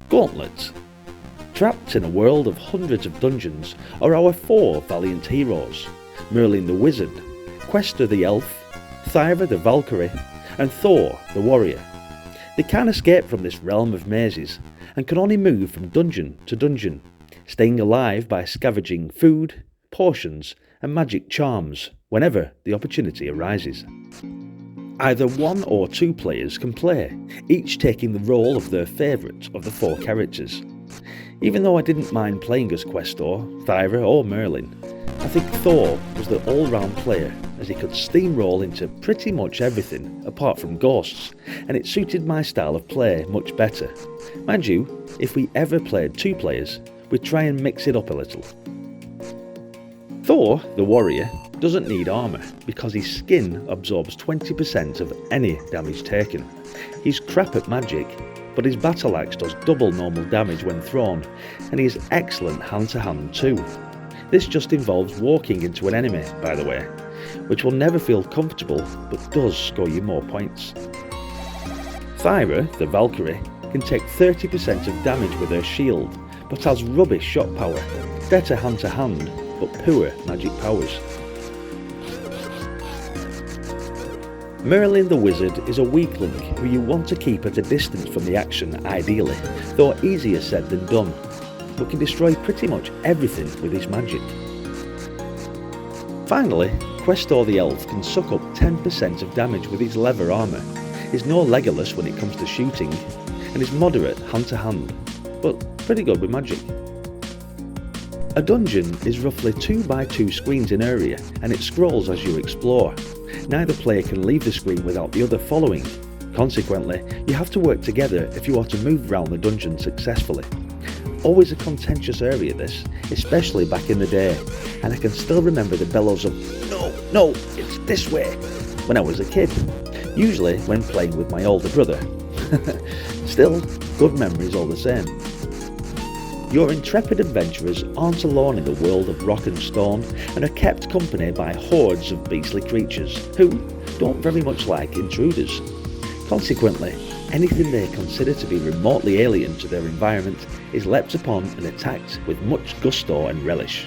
Gauntlet. Trapped in a world of hundreds of dungeons are our four valiant heroes: Merlin the Wizard, Quester the Elf, Thyra the Valkyrie, and Thor the Warrior. They can't escape from this realm of mazes and can only move from dungeon to dungeon, staying alive by scavenging food, potions, and magic charms whenever the opportunity arises. Either one or two players can play, each taking the role of their favourite of the four characters. Even though I didn't mind playing as Questor, Thyra or Merlin, I think Thor was the all-round player, as he could steamroll into pretty much everything apart from ghosts, and it suited my style of play much better. Mind you, if we ever played two players, we'd try and mix it up a little. Thor, the warrior, doesn't need armour because his skin absorbs 20% of any damage taken. He's crap at magic, but his battle axe does double normal damage when thrown, and he is excellent hand-to-hand too. This just involves walking into an enemy, by the way, which will never feel comfortable but does score you more points. Thyra, the Valkyrie, can take 30% of damage with her shield, but has rubbish shot power, better hand-to-hand, but poor magic powers. Merlin the Wizard is a weakling who you want to keep at a distance from the action ideally, though easier said than done, but can destroy pretty much everything with his magic. Finally, Questor the Elf can suck up 10% of damage with his leather armour, is no Legolas when it comes to shooting, and is moderate hand-to-hand, but pretty good with magic. A dungeon is roughly 2 by 2 screens in area, and it scrolls as you explore. Neither player can leave the screen without the other following. Consequently, you have to work together if you are to move around the dungeon successfully. Always a contentious area this, especially back in the day, and I can still remember the bellows of "No, it's this way" when I was a kid, usually when playing with my older brother. Still, good memories all the same. Your intrepid adventurers aren't alone in the world of rock and stone and are kept company by hordes of beastly creatures who don't very much like intruders. Consequently, anything they consider to be remotely alien to their environment is leapt upon and attacked with much gusto and relish.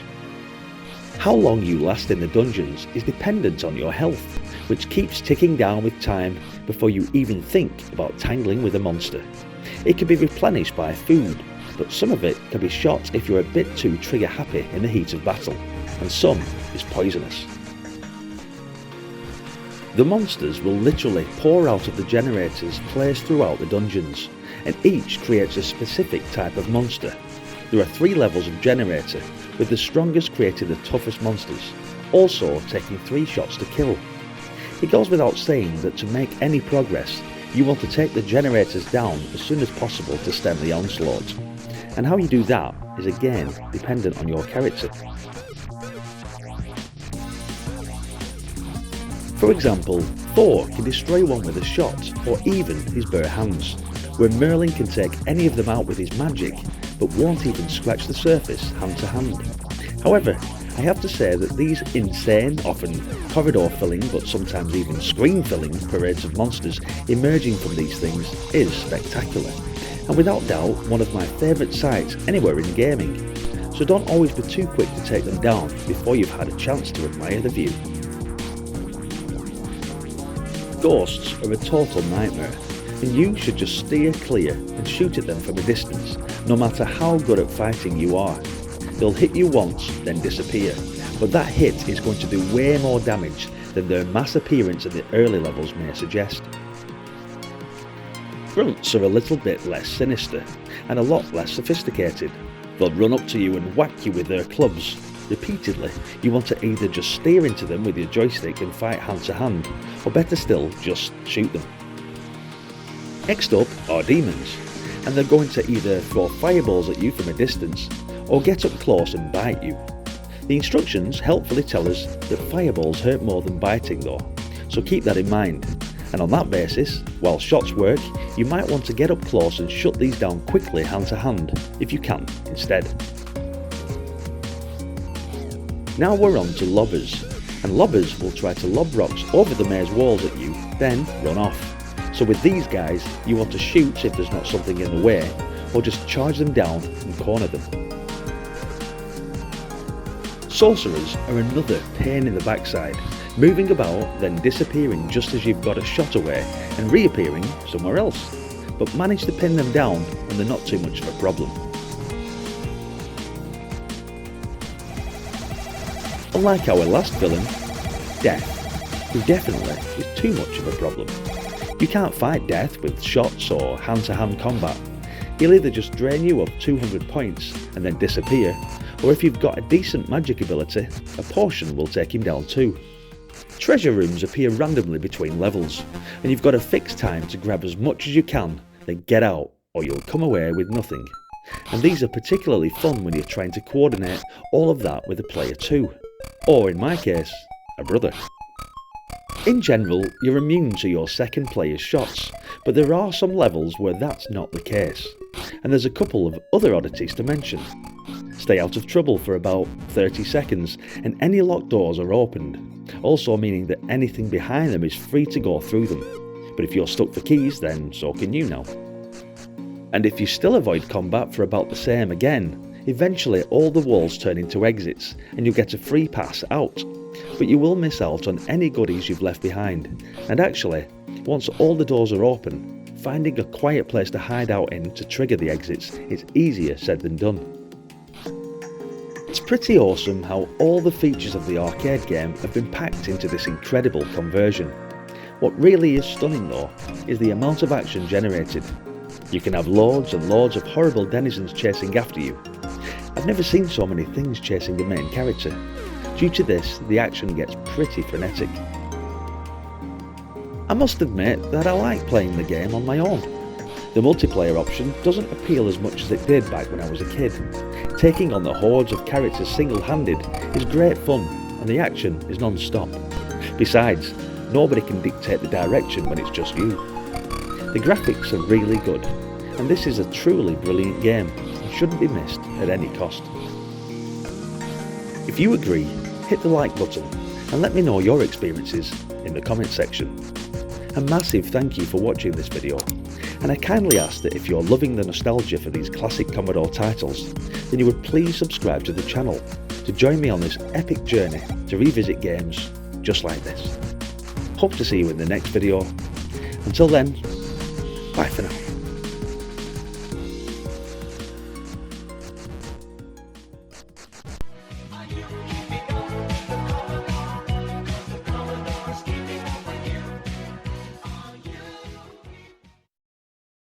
How long you last in the dungeons is dependent on your health, which keeps ticking down with time before you even think about tangling with a monster. It can be replenished by food, but some of it can be shot if you're a bit too trigger happy in the heat of battle, and some is poisonous. The monsters will literally pour out of the generators placed throughout the dungeons, and each creates a specific type of monster. There are 3 levels of generator, with the strongest creating the toughest monsters, also taking 3 shots to kill. It goes without saying that to make any progress, you want to take the generators down as soon as possible to stem the onslaught. And how you do that is again dependent on your character. For example, Thor can destroy one with a shot or even his bare hands, where Merlin can take any of them out with his magic but won't even scratch the surface hand to hand. However, I have to say that these insane, often corridor-filling but sometimes even screen-filling parades of monsters emerging from these things is spectacular, and without doubt one of my favourite sights anywhere in gaming, so don't always be too quick to take them down before you've had a chance to admire the view. Ghosts are a total nightmare, and you should just steer clear and shoot at them from a distance, no matter how good at fighting you are. They'll hit you once, then disappear, but that hit is going to do way more damage than their mass appearance in the early levels may suggest. Grunts are a little bit less sinister, and a lot less sophisticated. They'll run up to you and whack you with their clubs. Repeatedly, you want to either just steer into them with your joystick and fight hand to hand, or better still, just shoot them. Next up are demons, and they're going to either throw fireballs at you from a distance, or get up close and bite you. The instructions helpfully tell us that fireballs hurt more than biting though, so keep that in mind. And on that basis, while shots work, you might want to get up close and shut these down quickly hand to hand, if you can, instead. Now we're on to lobbers, and lobbers will try to lob rocks over the maze walls at you, then run off. So with these guys, you want to shoot if there's not something in the way, or just charge them down and corner them. Sorcerers are another pain in the backside, moving about then disappearing just as you've got a shot away and reappearing somewhere else, but manage to pin them down when they're not too much of a problem. Unlike our last villain, Death, who definitely is too much of a problem. You can't fight Death with shots or hand-to-hand combat. He'll either just drain you of 200 points and then disappear, or if you've got a decent magic ability, a potion will take him down too. Treasure rooms appear randomly between levels, and you've got a fixed time to grab as much as you can, then get out, or you'll come away with nothing. And these are particularly fun when you're trying to coordinate all of that with a player too, or in my case, a brother. In general, you're immune to your second player's shots, but there are some levels where that's not the case, and there's a couple of other oddities to mention. Stay out of trouble for about 30 seconds and any locked doors are opened, also meaning that anything behind them is free to go through them, but if you're stuck for keys then so can you now. And if you still avoid combat for about the same again, eventually all the walls turn into exits and you'll get a free pass out, but you will miss out on any goodies you've left behind, and actually, once all the doors are open, finding a quiet place to hide out in to trigger the exits is easier said than done. It's pretty awesome how all the features of the arcade game have been packed into this incredible conversion. What really is stunning though, is the amount of action generated. You can have loads and loads of horrible denizens chasing after you. I've never seen so many things chasing the main character. Due to this, the action gets pretty frenetic. I must admit that I like playing the game on my own. The multiplayer option doesn't appeal as much as it did back when I was a kid. Taking on the hordes of characters single-handed is great fun, and the action is non-stop. Besides, nobody can dictate the direction when it's just you. The graphics are really good, and this is a truly brilliant game and shouldn't be missed at any cost. If you agree, hit the like button and let me know your experiences in the comment section. A massive thank you for watching this video, and I kindly ask that if you're loving the nostalgia for these classic Commodore titles, then you would please subscribe to the channel to join me on this epic journey to revisit games just like this. Hope to see you in the next video. Until then, bye for now.